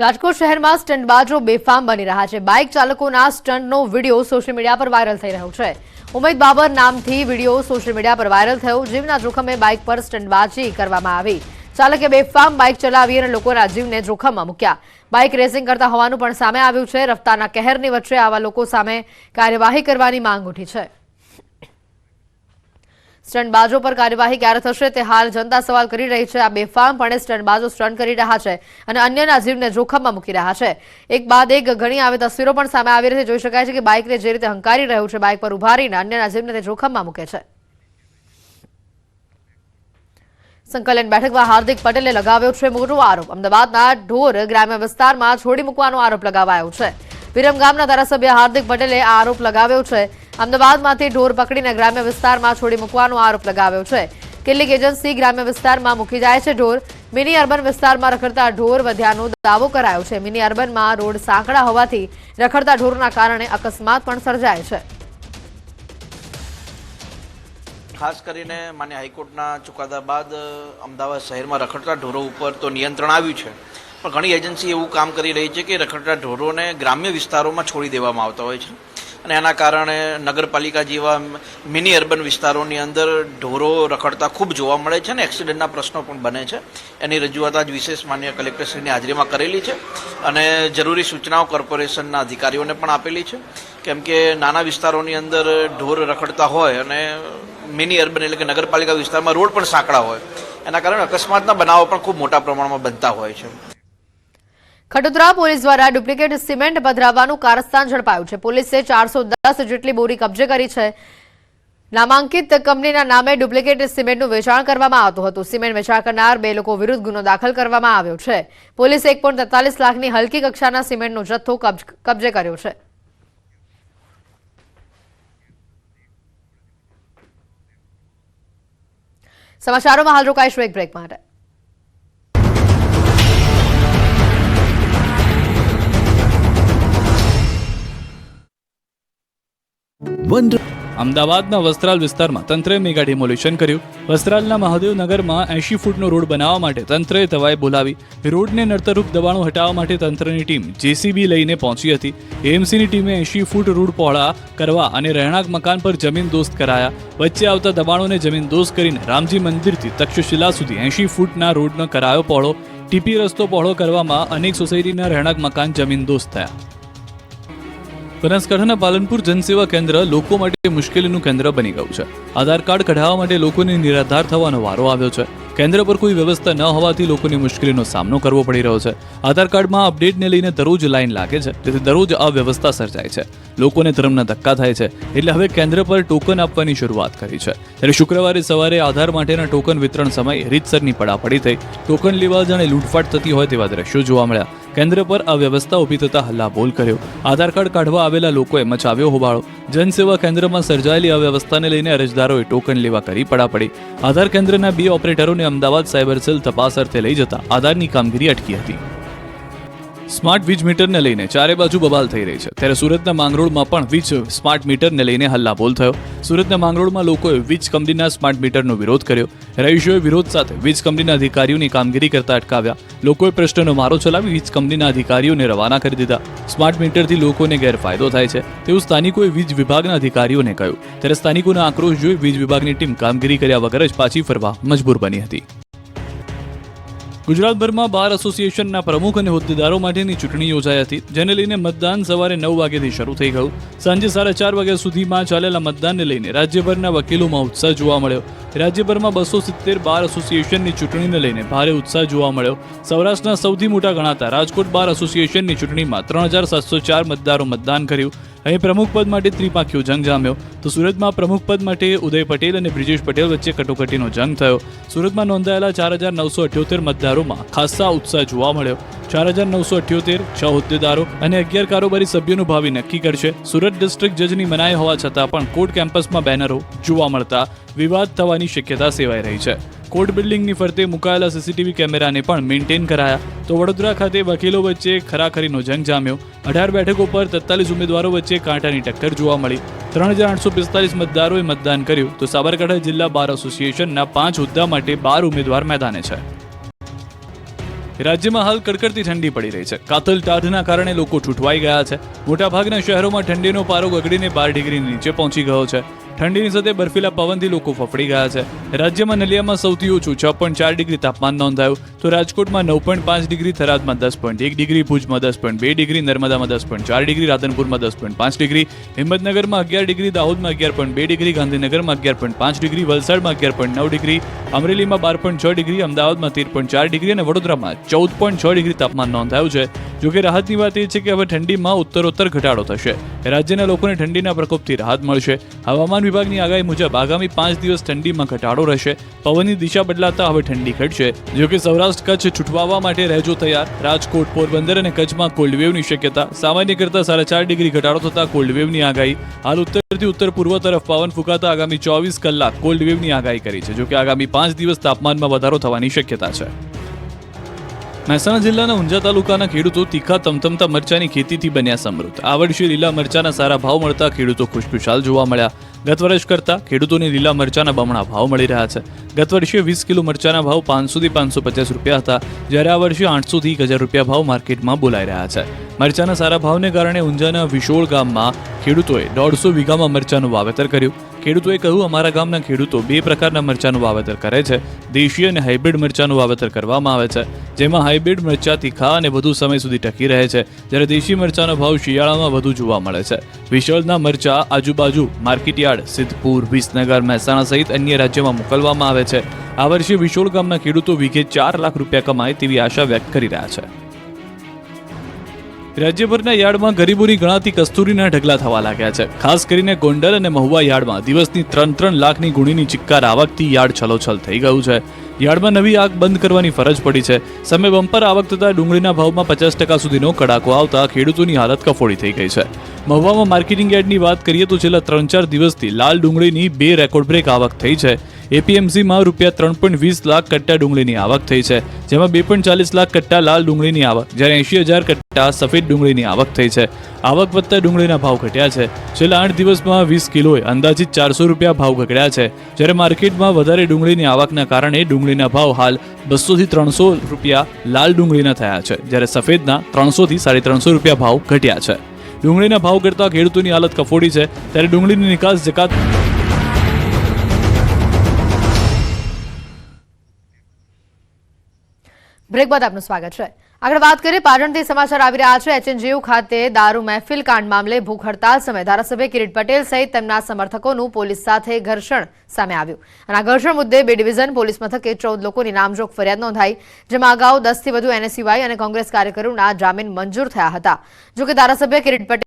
રાજકોટ શહેરમાં સ્ટંટબાજો બેફામ બની રહ્યા છે। બાઇક ચાલકોના સ્ટંટનો વિડીયો સોશિયલ મીડિયા પર વાયરલ થઈ રહ્યો છે। ઉમૈદ બાબર નામથી વિડીયો સોશિયલ મીડિયા પર વાયરલ થયો। જીવના જોખમે બાઇક પર સ્ટંટબાજી કરવામાં આવી। ચાલકે બેફામ બાઇક ચલાવી અને લોકોના જીવને જોખમમાં મૂક્યા। બાઇક રેસિંગ કરતા હોવાનું પણ સામે આવ્યું છે। રફતારના કહેરની વચ્ચે આવા લોકો સામે કાર્યવાહી કરવાની માંગ ઉઠી છે। સ્ટંટબાજો પર કાર્યવાહી ક્યારે થશે તે હાલ જનતા સવાલ કરી રહી છે। આ બેફામપણે સ્ટંટબાજો સ્ટંટ કરી રહ્યા છે અને અન્યના જીવને જોખમમાં મૂકી રહ્યા છે। એક બાદ એક ઘણી આવી તસવીરો પણ સામે આવી રહી છે। જોઈ શકાય છે કે બાઇકને જે રીતે હંકારી રહ્યું છે, બાઇક પર ઉભા રહીને અન્યના જીવને તે જોખમમાં મૂકે છે। સંકલન બેઠકમાં હાર્દિક પટેલે લગાવ્યો છે મોટો આરોપ। અમદાવાદના ઢોર ગ્રામ્ય વિસ્તારમાં છોડી મૂકવાનો આરોપ લગાવાયો છે। વિરમગામના ધારાસભ્ય હાર્દિક પટેલે આ આરોપ લગાવ્યો છે। અમદાવાદમાંથી ઢોર પકડીને ગ્રામ્ય વિસ્તારમાં છોડી મૂકવાનો આરોપ લગાવ્યો છે। કેટલીક એજન્સી ગ્રામ્ય વિસ્તારમાં મૂકી જાય છે ઢોર। મિની અર્બન વિસ્તારમાં રખડતા ઢોર વધ્યાનો દાવો કરાયો છે। મિની અર્બનમાં રોડ સાંકડા હોવાથી રખડતા ઢોરના કારણે અકસ્માત પણ સર્જાય છે। ખાસ કરીને માન્ય હાઈકોર્ટના ચુકાદા બાદ અમદાવાદ શહેરમાં રખડતા ઢોરો ઉપર તો નિયંત્રણ આવ્યું છે, પણ ઘણી એજન્સી એવું કામ કરી રહી છે કે રખડતા ઢોરોને ગ્રામ્ય વિસ્તારોમાં છોડી દેવામાં આવતા હોય છે અને એના કારણે નગરપાલિકા જેવા મિની અર્બન વિસ્તારોની અંદર ઢોરો રખડતા ખૂબ જોવા મળે છે અને એક્સિડન્ટના પ્રશ્નો પણ બને છે। એની રજૂઆત આજ વિશેષ માન્ય કલેક્ટરશ્રીની હાજરીમાં કરેલી છે અને જરૂરી સૂચનાઓ કોર્પોરેશનના અધિકારીઓને પણ આપેલી છે, કેમ કે નાના વિસ્તારોની અંદર ઢોર રખડતા હોય અને મિની અર્બન એટલે કે નગરપાલિકા વિસ્તારમાં રોડ પણ સાંકડા હોય, એના કારણે અકસ્માતના બનાવો પણ ખૂબ મોટા પ્રમાણમાં બનતા હોય છે। ખટોદરા પોલીસ દ્વારા ડુપ્લિકેટ સિમેન્ટ પધરાવવાનું કારસ્તાન ઝડપાયું છે। પોલીસે 410 જેટલી બોરી કબજે કરી છે। નામાંકિત કંપનીના નામે ડુપ્લિકેટ સિમેન્ટનું વેચાણ કરવામાં આવતું હતું। સિમેન્ટ વેચાણ કરનાર 2 લોકો વિરુદ્ધ ગુનો દાખલ કરવામાં આવ્યો છે। પોલીસે 1.43 લાખની હલકી કક્ષાના સિમેન્ટનો જથ્થો કબજે કર્યો છે। સમાચારોમાં હાલ રોકાઈશું એક બ્રેક માટે। અમદાવાદના વસ્ત્રાલ વિસ્તારમાં તંત્રે મેગા ડિમોલિશન કર્યું। વસ્ત્રાલના મહાદેવનગરમાં 80 ફૂટનો રોડ બનાવવા માટે તંત્રએ તવાઈ બોલાવી। રોડને નડતરરૂપ દબાણો હટાવવા માટે તંત્રની ટીમ જેસીબી લઈને પહોંચી હતી। એએમસીની ટીમે 80 ફૂટ રોડ પહોળા કરવા અને રહેણાંક મકાન પર જમીન દોસ્ત કરાયા। વચ્ચે આવતા દબાણોને જમીન દોસ્ત કરીને રામજી મંદિરથી તક્ષશિલા સુધી 80 ફૂટના રોડનો કરાયો પહોળો। ટીપી રસ્તો પહોળો કરવામાં અનેક સોસાયટીના રહેણાંક મકાન જમીન દોસ્ત થયા। બનાસકાંઠાના પાલનપુર જનસેવા કેન્દ્ર લોકો માટે મુશ્કેલીનું કેન્દ્ર બની ગયું છે। આધાર કાર્ડ કઢાવવા માટે લોકોને નિરાધાર થવાનો વારો આવ્યો છે। કેન્દ્ર પર કોઈ વ્યવસ્થા ન હોવાથી લોકોને મુશ્કેલીનો સામનો કરવો પડી રહ્યો છે। આધાર કાર્ડમાં અપડેટને લઈને દરરોજ લાઈન લાગે છે, તેથી દરરોજ અવ્યવસ્થા સર્જાય છે। લોકોને ધર્મના ધક્કા થાય છે, એટલે હવે કેન્દ્ર પર ટોકન આપવાની શરૂઆત કરી છે। ત્યારે શુક્રવારે સવારે આધાર માટેના ટોકન વિતરણ સમયે રીતસરની પડાપડી થઈ। ટોકન લેવા જાણે લૂંટફાટ થતી હોય તેવા દ્રશ્યો જોવા મળ્યા। કેન્દ્ર પર અવ્યવસ્થા ઊભી થતા હલ્લાબોલ કર્યો। આધાર કાર્ડ કાઢવા આવેલા લોકોએ મચાવ્યો હોબાળો। જનસેવા કેન્દ્રમાં સર્જાયેલી અવ્યવસ્થાને લઈને અરજદારોએ ટોકન લેવા કરી પડાપડી। આધાર કેન્દ્રના 2 ઓપરેટરોને અમદાવાદ સાયબર સેલ તપાસ અર્થે લઈ જતા આધારની કામગીરી અટકી હતી। સ્માર્ટ વીજ મીટરને લઈને ચારે બાજુ બબાલ થઈ રહી છે, ત્યારે સુરતના માંગરોળમાં પણ વીજ સ્માર્ટ મીટરને લઈને હલ્લાબોલ થયો। સુરતના માંગરોળમાં લોકોએ વીજ કંપનીના સ્માર્ટ મીટરનો વિરોધ કર્યો। રહીશોએ વિરોધ સાથે વીજ કંપનીના અધિકારીઓની કામગીરી કરતા અટકાવ્યા। લોકોએ પ્રશ્નનો મારો ચલાવી વીજ કંપનીના અધિકારીઓને રવાના કરી દીધા। સ્માર્ટ મીટરથી લોકોને ગેરફાયદો થાય છે તેવું સ્થાનિકોએ વીજ વિભાગના અધિકારીઓને કહ્યું। ત્યારે સ્થાનિકોના આક્રોશ જોઈ વીજ વિભાગની ટીમ કામગીરી કર્યા વગર જ પાછી ફરવા મજબૂર બની હતી। ગુજરાતભરમાં બાર એસોસિએશનના પ્રમુખ અને હોદ્દેદારો માટેની ચૂંટણી યોજાઈ હતી, જેને લઈને મતદાન સવારે 9 વાગ્યાથી શરૂ થઈ ગયું। સાંજે 4:30 વાગ્યા સુધીમાં ચાલેલા મતદાનને લઈને રાજ્યભરના વકીલોમાં ઉત્સાહ જોવા મળ્યો। રાજ્યભરમાં 270 બાર એસોસિએશનની ચૂંટણીને લઈને ભારે ઉત્સાહ જોવા મળ્યો। સૌરાષ્ટ્રના સૌથી મોટા ગણાતા રાજકોટ બાર એસોસિએશનની ચૂંટણીમાં 3704 મતદારો મતદાન કર્યું। અહીં પ્રમુખ પદ માટે ત્રિપાંખીયો જંગ જામ્યો, તો સુરતમાં પ્રમુખ પદ માટે ઉદય પટેલ અને બ્રિજેશ પટેલ વચ્ચે કટોકટીનો જંગ થયો। સુરતમાં નોંધાયેલા 4978 મતદારોમાં ખાસ્સા ઉત્સાહ જોવા મળ્યો। 4978 6 હોદ્દેદારો અને 11 કારોબારી સભ્યોનું ભાવિ નક્કી કરશે। સુરત ડિસ્ટ્રિક્ટ જજની મનાઈ હોવા છતાં પણ કોર્ટ કેમ્પસમાં બેનરો જોવા મળતા વિવાદ થવાની શક્યતા સેવાઈ રહી છે। કોર્ટ બિલ્ડિંગની ફરતે મુકાયેલા સીસીટીવી કેમેરાને પણ મેન્ટેન કરાયા। તો વડોદરા ખાતે વકીલો વચ્ચે ખરાખરીનો જંગ જામ્યો। 18 બેઠકો પર 43 ઉમેદવારો વચ્ચે કાંટાની ટક્કર જોવા મળી। 3845 મતદારોએ મતદાન કર્યું, તો સાબરકાંઠા જિલ્લા બાર એસોસિએશનના 5 હોદ્દા માટે 12 ઉમેદવાર મેદાને છે। રાજ્યમાં હાલ કડકડતી ઠંડી પડી રહી છે. કાતલ ટાઢના કારણે લોકો ઠૂંઠવાઈ ગયા છે. મોટાભાગના શહેરોમાં ઠંડીનો પારો ગગડીને 12 ડિગ્રીની નીચે પહોંચી ગયો છે. ઠંડીની સાથે બર્ફીલા પવનથી લોકો ફફડી ગયા છે. રાજ્યમાં નલિયામાં સૌથી ઓછું 6.4 ડિગ્રી તાપમાન નોંધાયું તો રાજકોટમાં 9.5 ડિગ્રી, થરાદમાં 10.1 ડિગ્રી, ભુજમાં 10.2 ડિગ્રી, નર્મદામાં 10.4 ડિગ્રી, રાધનપુરમાં 10.5 ડિગ્રી, હિંમતનગરમાં 11 ડિગ્રી, દાહોદમાં 11.2 ડિગ્રી, ગાંધીનગરમાં 11.5 ડિગ્રી, વલસાડમાં 11.9 ડિગ્રી, અમરેલીમાં 12.6 ડિગ્રી, અમદાવાદમાં 13.4 ડિગ્રી અને વડોદરામાં 14.6 ડિગ્રી તાપમાન નોંધાયું છે. જોકે રાહતની વાત એ છે કે હવે ઠંડીમાં ઉત્તરોત્તર ઘટાડો થશે. રાજ્યના લોકોને ઠંડીના પ્રકોપથી રાહત મળશે. હવામાન વિભાગની આગાહી મુજબ આગામી 5 દિવસ ઠંડીમાં ઘટાડો રહેશે. પવનની દિશા બદલાતા હવે ઠંડી ઘટશે. જોકે સૌરાષ્ટ્ર કચ્છ છૂટવાવા માટે રહેજો તૈયાર. રાજકોટ, પોરબંદર અને કચ્છમાં કોલ્ડ વેવની શક્યતા. સામાન્ય કરતાં 4.5 ડિગ્રી ઘટાડો થતા કોલ્ડ વેવની આગાહી. હાલ ઉત્તરથી ઉત્તર પૂર્વ તરફ પવન ફૂંકાતા આગામી 24 કલાક કોલ્ડ વેવની આગાહી કરી છે. જોકે આગામી 5 દિવસ તાપમાનમાં વધારો થવાની શક્યતા છે. મહેસાણા જિલ્લાના ઊંઝા તાલુકાના ખેડૂતો તીખા તમતમતા મરચાની ખેતીથી બન્યા સમૃદ્ધ. આ વર્ષે લીલા મરચાના સારા ભાવ મળતા ખેડૂતો ખુશખુશાલ જોવા મળ્યા. ગત વર્ષ કરતાં ખેડૂતોને લીલા મરચાના બમણા ભાવ મળી રહ્યા છે. ગત વર્ષે 20 કિલો મરચાના ભાવ 500 થી 550 રૂપિયા હતા, જ્યારે આ વર્ષે 800 થી 1000 રૂપિયા ભાવ માર્કેટમાં બોલાઈ રહ્યા છે. મરચાના સારા ભાવને કારણે ઊંઝાના વિશોળ ગામમાં ખેડૂતોએ 150 વીઘામાં મરચાનું વાવેતર કર્યું. ખેડૂતોએ કહ્યું, અમારા ગામના ખેડૂતો 2 પ્રકારના મરચાનું વાવેતર કરે છે. દેશી અને હાઇબ્રિડ મરચાનું વાવેતર કરવામાં આવે છે, જેમાં હાઇબ્રિડ મરચા તીખા અને વધુ સમય સુધી ટકી રહે છે, જ્યારે દેશી મરચાનો ભાવ શિયાળામાં વધુ જોવા મળે છે. વિશોળના મરચા આજુબાજુ માર્કેટયાર્ડ, સિદ્ધપુર, વિસનગર, મહેસાણા સહિત અન્ય રાજ્યોમાં મોકલવામાં આવે છે. આ વર્ષે વિશોળ ગામના ખેડૂતો વીઘે 4 લાખ રૂપિયા કમાય તેવી આશા વ્યક્ત કરી રહ્યા છે. રાજ્યભરના યાર્ડમાં ગરીબોની ગણાતી કસ્તુરીના ઢગલા થવા લાગ્યા છે. ખાસ કરીને ગોંડલ અને મહુવા યાર્ડમાં દિવસની 3 લાખની ગુણીની ચિક્કાર આવકથી યાર્ડ છલોછલ થઈ ગયું છે. યાર્ડમાં નવી આગ બંધ કરવાની ફરજ પડી છે. સામે બમ્પર આવક થતાં ડુંગળીના ભાવમાં 50% સુધીનો કડાકો આવતા ખેડૂતોની હાલત કફોડી થઈ ગઈ છે. મહુવામાં માર્કેટિંગ યાર્ડની વાત કરીએ તો છેલ્લા 3-4 દિવસથી લાલ ડુંગળીની 2 રેકોર્ડ બ્રેક આવક થઈ છે. એપીએમસીમાં રૂપિયા 3.20 લાખ કટ્ટા ડુંગળીની આવક થઈ છે, જેમાં 2.40 લાખ કટ્ટા લાલ ડુંગળીની આવક, જ્યારે 80,000 કટ્ટા સફેદ ડુંગળીની આવક થઈ છે. આવક વધતા ડુંગળીના ભાવ ઘટ્યા છે. છેલ્લા 8 દિવસમાં 20 કિલોએ અંદાજિત 400 રૂપિયા ભાવ ઘટ્યા છે, જ્યારે માર્કેટમાં વધારે ડુંગળીની આવકના કારણે ડુંગળીના ભાવ હાલ 200 થી 300 રૂપિયા લાલ ડુંગળીના થયા છે, જ્યારે સફેદના 300 થી 350 રૂપિયા ભાવ ઘટ્યા છે. ડુંગળીના ભાવ કરતાં ખેડૂતોની હાલત કફોડી છે, ત્યારે ડુંગળીની નિકાસ જકાત બ્રેક બાદ આપનું સ્વાગત છે. આગળ વાત કરીએ, પાટણથી સમાચાર આવી રહ્યા છે. એચએનજીયુ ખાતે દારૂ મહેફિલ કાંડ મામલે ભૂખ હડતાલ સમયે ધારાસભ્ય કિરીટ પટેલ સહિત તેમના સમર્થકોનું પોલીસ સાથે ઘર્ષણ સામે આવ્યું. અને આ ઘર્ષણ મુદ્દે 2 ડિવિઝન પોલીસ મથકે 14 લોકોની નામજોગ ફરિયાદ નોંધાઈ, જેમાં અગાઉ 10 થી વધુ એનએસયુઆઈ અને કોંગ્રેસ કાર્યકરોના જામીન મંજૂર થયા હતા. જોકે ધારાસભ્ય કિરીટ પટેલ